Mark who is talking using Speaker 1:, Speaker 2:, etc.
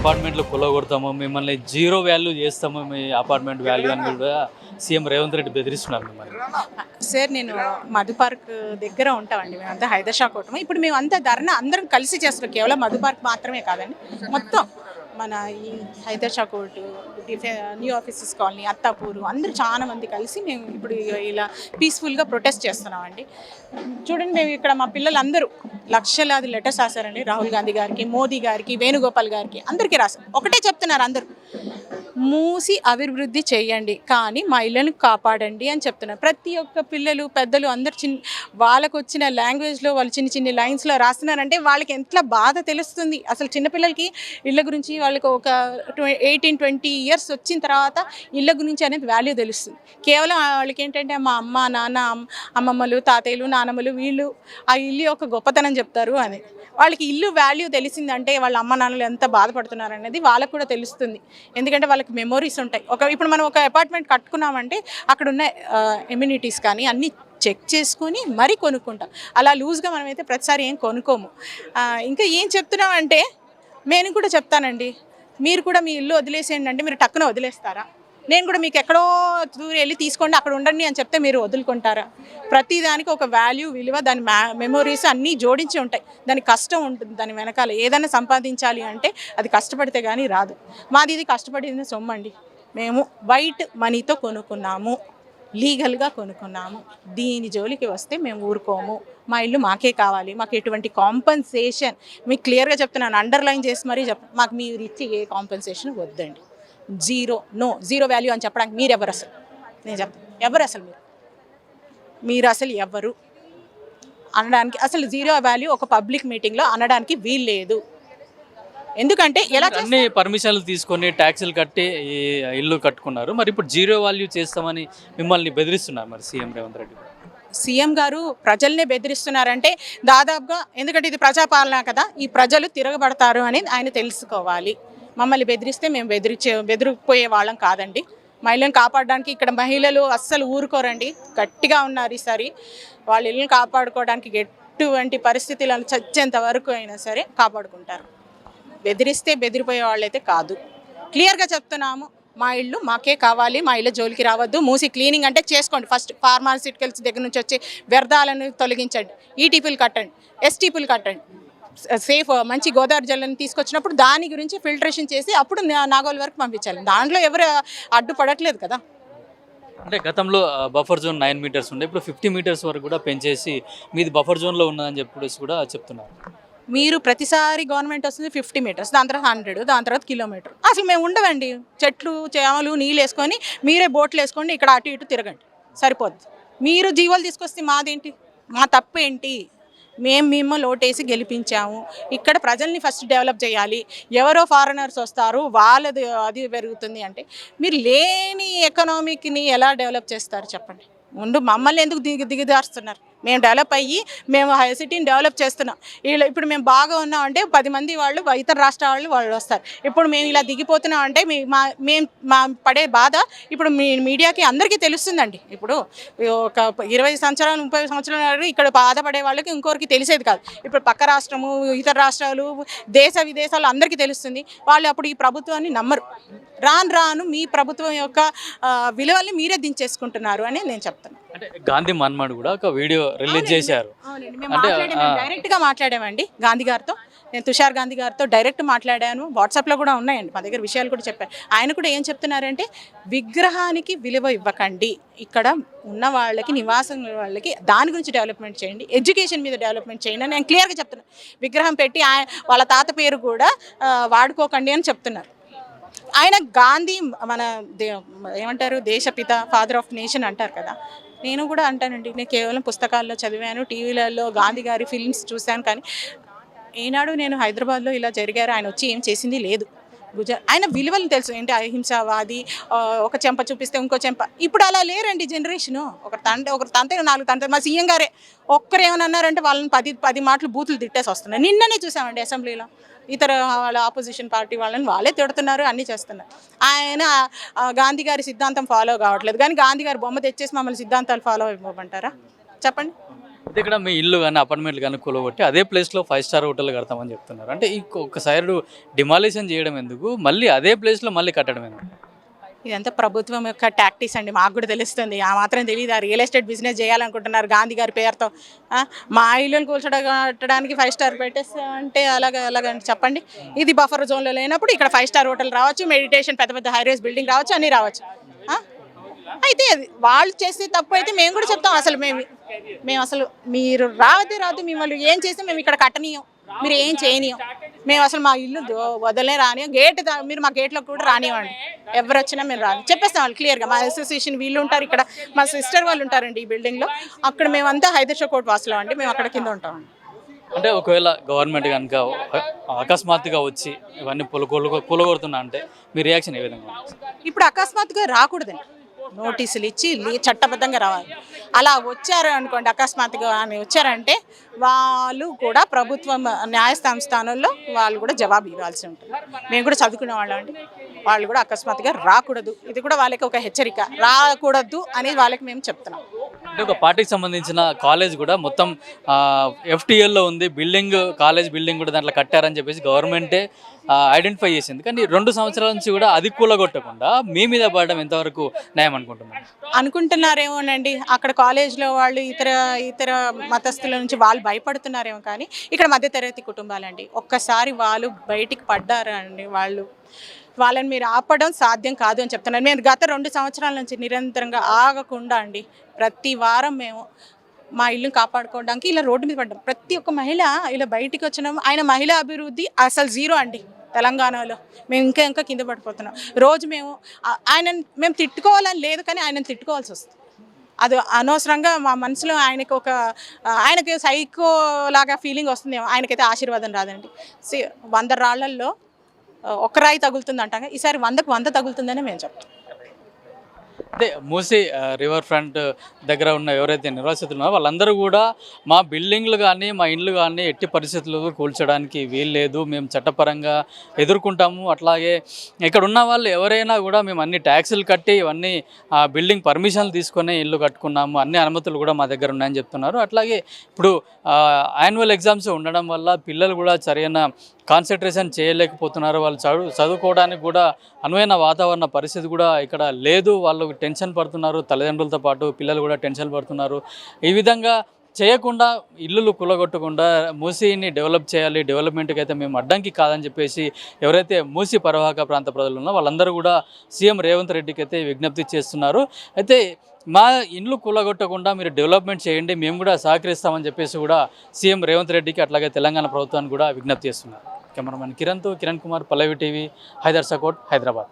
Speaker 1: అపార్ట్మెంట్లు కొలగొడతాము, మిమ్మల్ని zero value చేస్తాము, మీ అపార్ట్మెంట్ వాల్యూ అని కూడా సీఎం రేవంత్ రెడ్డి బెదిరిస్తున్నారు మిమ్మల్ని.
Speaker 2: సార్ నేను మధు పార్క్ దగ్గర ఉంటామండి, మేమంతా హైదర్షా కూటమి. ఇప్పుడు మేమంతా ధర్నా అందరం కలిసి చేస్తున్నాం, కేవలం మధు పార్క్ మాత్రమే కాదండి, మొత్తం మన ఈ Hyder Shah court, new offices colony, Attapur అందరూ చాలా మంది కలిసి మేము ఇప్పుడు ఇలా పీస్ఫుల్గా ప్రొటెస్ట్ చేస్తున్నామండి. చూడండి, మేము ఇక్కడ మా పిల్లలందరూ లక్షలాది లెటర్స్ రాశారండి, రాహుల్ గాంధీ గారికి, మోదీ గారికి, వేణుగోపాల్ గారికి, అందరికీ రాశారు. ఒకటే చెప్తున్నారు అందరూ, మూసి అభివృద్ధి చేయండి కానీ మా ఇళ్ళను కాపాడండి అని చెప్తున్నారు. ప్రతి ఒక్క పిల్లలు పెద్దలు అందరు వాళ్ళకు వచ్చిన లాంగ్వేజ్లో వాళ్ళు చిన్న చిన్న లైన్స్లో రాస్తున్నారంటే వాళ్ళకి ఎంత బాధ తెలుస్తుంది. అసలు చిన్నపిల్లలకి ఇళ్ళ గురించి వాళ్ళకి ఒక 18-20 ఇయర్స్ వచ్చిన తర్వాత ఇళ్ళ గురించి అనేది వాల్యూ తెలుస్తుంది. కేవలం వాళ్ళకి ఏంటంటే మా అమ్మ నాన్న అమ్మమ్మలు తాతయ్యలు నాన్నమ్మలు వీళ్ళు ఆ ఇల్లు యొక్క గొప్పతనం చెప్తారు అని. వాళ్ళకి ఇల్లు వాల్యూ తెలిసిందంటే వాళ్ళ అమ్మ నాన్నలు ఎంత బాధపడుతున్నారు అనేది వాళ్ళకు కూడా తెలుస్తుంది. ఎందుకంటే వాళ్ళకి మెమోరీస్ ఉంటాయి. ఇప్పుడు మనం ఒక అపార్ట్మెంట్ కట్టుకున్నామంటే అక్కడ ఉన్న ఎమ్యూనిటీస్ కానీ అన్నీ చెక్ చేసుకొని మరీ కొనుక్కుంటాం. అలా లూజ్గా మనమైతే ప్రతిసారి ఏం కొనుక్కోము. ఇంకా ఏం చెప్తున్నామంటే నేను కూడా చెప్తానండి, మీరు కూడా మీ ఇల్లు వదిలేసేయండి అంటే మీరు టక్కున వదిలేస్తారా? నేను కూడా మీకు ఎక్కడో దూరం వెళ్ళి తీసుకోండి అక్కడ ఉండండి అని చెప్తే మీరు వదులుకుంటారా? ప్రతిదానికి ఒక వాల్యూ విలువ, దాని మెమొరీస్ అన్నీ జోడించి ఉంటాయి. దానికి కష్టం ఉంటుంది, దాని వెనకాల ఏదైనా సంపాదించాలి అంటే అది కష్టపడితే కానీ రాదు. మాది ఇది కష్టపడిన సొమ్మండి, మేము వైట్ మనీతో కొనుక్కున్నాము, లీగల్గా కొనుక్కున్నాము. దీని జోలికి వస్తే మేము ఊరుకోము. మా ఇల్లు మాకే కావాలి, మాకు ఎటువంటి కాంపన్సేషన్, మీకు క్లియర్గా చెప్తున్నాను, అండర్లైన్ చేసి మరీ చెప్తాను, మాకు మీరు ఇచ్చే ఏ కాంపన్సేషన్ వద్దండి. జీరో వాల్యూ అని చెప్పడానికి మీరు ఎవరు అసలు? నేను చెప్తాను, ఎవరు అసలు మీరు అసలు ఎవరు అనడానికి? అసలు జీరో వాల్యూ ఒక పబ్లిక్ మీటింగ్లో అనడానికి వీలు లేదు. ఎందుకంటే ఎలా
Speaker 1: అన్ని పర్మిషన్లు తీసుకొని ట్యాక్సులు కట్టి ఈ ఇల్లు కట్టుకున్నారు, మరి ఇప్పుడు జీరో వాల్యూ చేస్తామని మిమ్మల్ని బెదిరిస్తున్నారు మరి సీఎం రేవంత్ రెడ్డి.
Speaker 2: సీఎం గారు ప్రజల్నే బెదిరిస్తున్నారంటే దాదాపుగా, ఎందుకంటే ఇది ప్రజాపాలన కదా, ఈ ప్రజలు తిరగబడతారు అని ఆయన తెలుసుకోవాలి. మమ్మల్ని బెదిరిస్తే మేము బెదిరిపోయే వాళ్ళం కాదండి. మహిళలను కాపాడడానికి ఇక్కడ మహిళలు అస్సలు ఊరుకోరండి, గట్టిగా ఉన్నారు ఈసారి. వాళ్ళ ఇళ్ళని కాపాడుకోవడానికి ఎటువంటి పరిస్థితులను చచ్చేంత వరకు అయినా సరే కాపాడుకుంటారు. బెదిరిస్తే బెదిరిపోయే వాళ్ళైతే కాదు. క్లియర్గా చెప్తున్నాము, మా ఇల్లు మాకే కావాలి, మా ఇళ్ళ జోలికి రావద్దు. మూసి క్లీనింగ్ అంటే చేసుకోండి, ఫస్ట్ ఫార్మాసిటికల్స్ దగ్గర నుంచి వచ్చే వ్యర్థాలను తొలగించండి, ఈటీపీలు కట్టండి, ఎస్టీపీలు కట్టండి, సేఫ్ మంచి గోదావరి జలాన్ని తీసుకొచ్చినప్పుడు దాని గురించి ఫిల్టరేషన్ చేసి అప్పుడు నాగోల్ వరకు పంపించాలి. దాంట్లో ఎవరు అడ్డుపడట్లేదు కదా.
Speaker 1: అంటే గతంలో బఫర్ జోన్ 9 మీటర్స్ ఉండే, ఇప్పుడు 50 మీటర్స్ వరకు కూడా పెంచేసి మీది బఫర్ జోన్లో ఉన్నదని చెప్పేసి కూడా చెప్తున్నారు.
Speaker 2: మీరు ప్రతిసారి గవర్నమెంట్ వస్తుంది 50 మీటర్స్, దాని తర్వాత 100, దాని తర్వాత కిలోమీటర్. అసలు మేము ఉండవండి, చెట్లు చేమలు నీళ్ళు వేసుకొని మీరే బోట్లు వేసుకోండి, ఇక్కడ అటు ఇటు తిరగండి, సరిపోద్ది. మీరు జీవోలు తీసుకొస్తే మాదేంటి? మా తప్పేంటి? మేము మిమ్మల్ని ఓటేసి గెలిపించాము. ఇక్కడ ప్రజల్ని ఫస్ట్ డెవలప్ చేయాలి. ఎవరో ఫారినర్స్ వస్తారు, వాళ్ళది అది పెరుగుతుంది అంటే మీరు లేని ఎకనామీని ఎలా డెవలప్ చేస్తారు చెప్పండి? ముందు మమ్మల్ని ఎందుకు దిగదారుస్తున్నారు? మేము డెవలప్ అయ్యి మేము సిటీని డెవలప్ చేస్తున్నాం. ఇప్పుడు మేము బాగా ఉన్నాం అంటే 10 మంది వాళ్ళు ఇతర రాష్ట్రాల వాళ్ళు వస్తారు. ఇప్పుడు మేము ఇలా దిగిపోతున్నాం అంటే మేము పడే బాధ ఇప్పుడు మీడియాకి అందరికీ తెలుస్తుందండి. ఇప్పుడు ఒక 20 సంవత్సరాలు 30 సంవత్సరాలు ఇక్కడ బాధపడే వాళ్ళకి ఇంకొకరికి తెలిసేది కాదు. ఇప్పుడు పక్క రాష్ట్రము, ఇతర రాష్ట్రాలు, దేశ విదేశాలు అందరికీ తెలుస్తుంది. వాళ్ళు అప్పుడు ఈ ప్రభుత్వాన్ని నమ్మరు. రాను మీ ప్రభుత్వం యొక్క విలువల్ని మీరే దించేసుకుంటున్నారు అని నేను చెప్తాను.
Speaker 1: అంటే గాంధీ మన్మడు కూడా ఒక వీడియో రిలీజ్ చేశారు.
Speaker 2: డైరెక్ట్గా మాట్లాడామండి గాంధీ గారితో. నేను తుషార్ గాంధీ గారితో డైరెక్ట్ మాట్లాడాను, వాట్సాప్లో కూడా ఉన్నాయండి మా దగ్గర విషయాలు కూడా చెప్పారు. ఆయన కూడా ఏం చెప్తున్నారంటే విగ్రహానికి విలువ ఇవ్వకండి, ఇక్కడ ఉన్న వాళ్ళకి నివాసం వాళ్ళకి దాని గురించి డెవలప్మెంట్ చేయండి, ఎడ్యుకేషన్ మీద డెవలప్మెంట్ చేయండి అని నేను క్లియర్గా చెప్తున్నాను. విగ్రహం పెట్టి వాళ్ళ తాత పేరు కూడా వాడుకోకండి అని చెప్తున్నారు. ఆయన గాంధీ మన ఏమంటారు, దేశపిత, ఫాదర్ ఆఫ్ నేషన్ అంటారు కదా. నేను కూడా అంటానండి, నేను కేవలం పుస్తకాల్లో చదివాను, టీవీలలో గాంధీ గారి ఫిల్మ్స్ చూశాను, కానీ ఈనాడు నేను హైదరాబాద్లో ఇలా జరిగారు, ఆయన వచ్చి ఏం చేసింది లేదు. ఆయన విలువలు తెలుసు ఏంటి, అహింసావాది, ఒక చెంప చూపిస్తే ఇంకో చెంప. ఇప్పుడు అలా లేరండి జనరేషను. ఒకరు తంతే 4 తంతే. మా సీఎం గారే ఒక్కరు ఏమని అన్నారంటే వాళ్ళని 10 మాటలు బూతులు తిట్టేసి వస్తున్నాయి. నిన్ననే చూసామండి అసెంబ్లీలో, ఇతర వాళ్ళ ఆపోజిషన్ పార్టీ వాళ్ళని వాళ్ళే తిడుతున్నారు, అన్నీ చేస్తున్నారు. ఆయన గాంధీ గారి సిద్ధాంతం ఫాలో కావట్లేదు, కానీ గాంధీ గారి బొమ్మ తెచ్చేసి మమ్మల్ని సిద్ధాంతాలు ఫాలో అయిపోమంటారా చెప్పండి?
Speaker 1: అయితే ఇక్కడ మీ ఇల్లు కానీ అపార్ట్మెంట్లు కానీ కూలగొట్టి అదే ప్లేస్లో 5 స్టార్ హోటల్ కడతామని చెప్తున్నారు. అంటే ఇంకొక సైడ్ డిమాలిషన్ చేయడం ఎందుకు, మళ్ళీ అదే ప్లేస్లో మళ్ళీ కట్టడం ఎందుకు?
Speaker 2: ఇదంతా ప్రభుత్వం యొక్క టాక్టిక్స్ అండి, మాకు కూడా తెలుస్తుంది. ఆ మాత్రం తెలియదు. ఆ రియల్ ఎస్టేట్ బిజినెస్ చేయాలనుకుంటున్నారు గాంధీ గారి పేరుతో. మా ఇల్లుని కూల్చడానికి 5 స్టార్ పెట్టేస్తా అంటే అలాగండి చెప్పండి. ఇది బఫర్ జోన్లో లేనప్పుడు ఇక్కడ 5 స్టార్ హోటల్ రావచ్చు, మెడిటేషన్ పెద్ద పెద్ద హైరేస్ బిల్డింగ్ రావచ్చు, అన్నీ రావచ్చు. అయితే అది వాళ్ళు చేసే తప్పు అయితే మేము కూడా చెప్తాం. అసలు మేము అసలు మీరు రాదు మిమ్మల్ని ఏం చేస్తే మేము ఇక్కడ కట్టనీయం, మీరు ఏం చేయనీయం. మేము అసలు మా ఇల్లు వదలనే రానియం. మీరు మా గేట్లో కూడా రానివ్వండి. ఎవరు వచ్చినా మేము రాని చెప్పేస్తాం వాళ్ళు క్లియర్గా. మా అసోసియేషన్ వీళ్ళు ఉంటారు, ఇక్కడ మా సిస్టర్ వాళ్ళు ఉంటారండి ఈ బిల్డింగ్లో. అక్కడ మేమంతా హైదర్ షా కోర్ట్ వాసులం అండి, మేము అక్కడ కింద ఉంటామండి.
Speaker 1: అంటే ఒకవేళ గవర్నమెంట్ కనుక అకస్మాత్తుగా వచ్చి ఇవన్నీ కూలగొడుతున్నా అంటే మీ రియాక్షన్ ఏ విధంగా?
Speaker 2: ఇప్పుడు అకస్మాత్తుగా రాకూడదండి, నోటీసులు ఇచ్చి చట్టబద్ధంగా రావాలి. అలా వచ్చారు అనుకోండి, అకస్మాత్తుగా అని వచ్చారంటే వాళ్ళు కూడా ప్రభుత్వం న్యాయస్థానంలో వాళ్ళు కూడా జవాబు ఇవ్వాల్సి ఉంటుంది. మేము కూడా చదువుకునే వాళ్ళం అండి, వాళ్ళు కూడా అకస్మాత్తుగా రాకూడదు. ఇది కూడా వాళ్ళకి ఒక హెచ్చరిక, రాకూడదు అని వాళ్ళకి మేము చెప్తున్నాం.
Speaker 1: అంటే ఒక పార్టీకి సంబంధించిన కాలేజ్ కూడా మొత్తం FTLలో ఉంది, కాలేజ్ బిల్డింగ్ కూడా దాంట్లో కట్టారని చెప్పేసి గవర్నమెంటే ఐడెంటిఫై చేసింది. కానీ 2 సంవత్సరాల నుంచి కూడా అది కూలగొట్టకుండా మీ మీద పడడం ఎంతవరకు న్యాయం
Speaker 2: అనుకుంటున్నారేమోనండి. అక్కడ కాలేజ్లో వాళ్ళు ఇతర మతస్థుల నుంచి వాళ్ళు భయపడుతున్నారేమో, కానీ ఇక్కడ మధ్యతరగతి కుటుంబాలండి. ఒక్కసారి వాళ్ళు బయటికి పడ్డారండి, వాళ్ళని మీరు ఆపడం సాధ్యం కాదు అని చెప్తున్నారు. మేము గత 2 సంవత్సరాల నుంచి నిరంతరంగా ఆగకుండా అండి ప్రతి వారం మేము మా ఇల్లుని కాపాడుకోవడానికి ఇలా రోడ్డు మీద పడ్డాం. ప్రతి ఒక్క మహిళ ఇలా బయటికి వచ్చినాం. ఆయన మహిళా అభివృద్ధి అసలు జీరో అండి తెలంగాణలో. మేము ఇంకా కింద పడిపోతున్నాం. రోజు మేము తిట్టుకోవాలని లేదు, కానీ ఆయనను తిట్టుకోవాల్సి వస్తుంది. అది అనవసరంగా మా మనసులో ఆయనకి సైకో లాగా ఫీలింగ్ వస్తుందేమో. ఆయనకైతే ఆశీర్వాదం రాదండి. 100 రాళ్లల్లో ఒక రాయి తగులుతుంది అంటాం, ఈసారి 100కు 100 తగులుతుందని మేము చెప్తాం.
Speaker 1: అంటే మూసీ రివర్ ఫ్రంట్ దగ్గర ఉన్న ఎవరైతే నిర్వాసితులు ఉన్నారో వాళ్ళందరూ కూడా మా బిల్డింగ్లు కానీ మా ఇండ్లు కానీ ఎట్టి పరిస్థితుల్లో కూల్చడానికి వీల్లేదు, మేము చట్టపరంగా ఎదుర్కొంటాము. అట్లాగే ఇక్కడ ఉన్న వాళ్ళు ఎవరైనా కూడా మేము అన్ని ట్యాక్సులు కట్టి ఇవన్నీ బిల్డింగ్ పర్మిషన్లు తీసుకొని ఇల్లు కట్టుకున్నాము, అన్ని అనుమతులు కూడా మా దగ్గర ఉన్నాయని చెప్తున్నారు. అట్లాగే ఇప్పుడు యాన్యువల్ ఎగ్జామ్స్ ఉండడం వల్ల పిల్లలు కూడా సరైన కాన్సన్ట్రేషన్ చేయలేకపోతున్నారు. వాళ్ళు చదువుకోవడానికి కూడా అనువైన వాతావరణ పరిస్థితి కూడా ఇక్కడ లేదు. వాళ్ళు టెన్షన్ పడుతున్నారు, తల్లిదండ్రులతో పాటు పిల్లలు కూడా టెన్షన్ పడుతున్నారు. ఈ విధంగా చేయకుండా ఇల్లులు కూలగొట్టకుండా మూసీని డెవలప్ చేయాలి, డెవలప్మెంట్కి అయితే మేము అడ్డంకి కాదని చెప్పేసి ఎవరైతే మూసీ పరివాహక ప్రాంత ప్రజలు ఉన్నారో వాళ్ళందరూ కూడా సీఎం రేవంత్ రెడ్డికి అయితే విజ్ఞప్తి చేస్తున్నారు. అయితే మా ఇండ్లు కూలగొట్టకుండా మీరు డెవలప్మెంట్ చేయండి, మేము కూడా సహకరిస్తామని చెప్పేసి కూడా సీఎం రేవంత్ రెడ్డికి అట్లాగే తెలంగాణ ప్రభుత్వానికి కూడా విజ్ఞప్తి చేస్తున్నారు. కెమెరామెన్ కిరణ్ కుమార్, పల్లవి టీవీ, హైదర్ షా కోర్ట్, హైదరాబాద్.